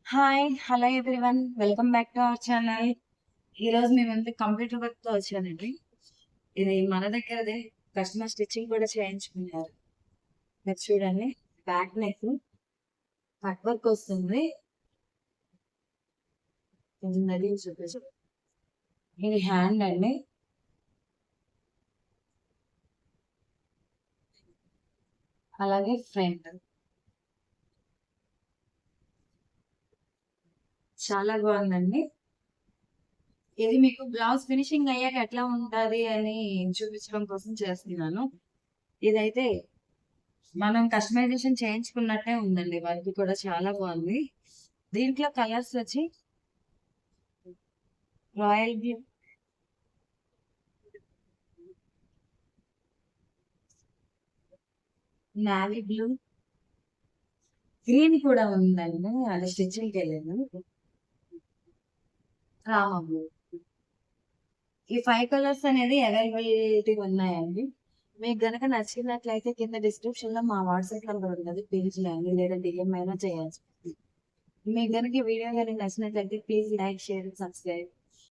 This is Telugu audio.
Hi! Hello everyone. Welcome back to our channel. ఈరోజు మేమైతే కంప్యూటర్ వర్క్‌తో వచ్చానండి. ఇది మన దగ్గరదే. కస్టమర్ స్టిచ్చింగ్ కూడా చేయించుకున్నారు. మీరు చూడండి. బ్యాక్ నెక్ కట్ వర్క్ వస్తుంది. ఇది నది చూపించు. ఇది హ్యాండ్ అండి. అలాగే ఫ్రంట్. చాలా బాగుందండి. ఇది మీకు బ్లౌజ్ ఫినిషింగ్ అయ్యాక ఎట్లా ఉంటది అని చూపించడం కోసం చేస్తున్నాను. ఇదైతే మనం కస్టమైజేషన్ చేయించుకున్నట్టే ఉందండి. వర్క్ కూడా చాలా బాగుంది. దీంట్లో కలర్స్ వచ్చి royal blue, navy blue, green కూడా ఉందండి. అది స్టిచ్చింగ్కి వెళ్ళాను. రామ బ్లూ. ఈ 5 కలర్స్ అనేది అవైలబిలిటీ ఉన్నాయండి. మీకు గనక నచ్చినట్లయితే కింద డిస్క్రిప్షన్ లో మా వాట్సాప్ నెంబర్ ఉన్నది. పేజ్ కానీ లేదా డిఎం అయినా చేయొచ్చు. మీకు గనక ఈ వీడియో కానీ నచ్చినట్లయితే ప్లీజ్ లైక్, షేర్, సబ్స్క్రైబ్.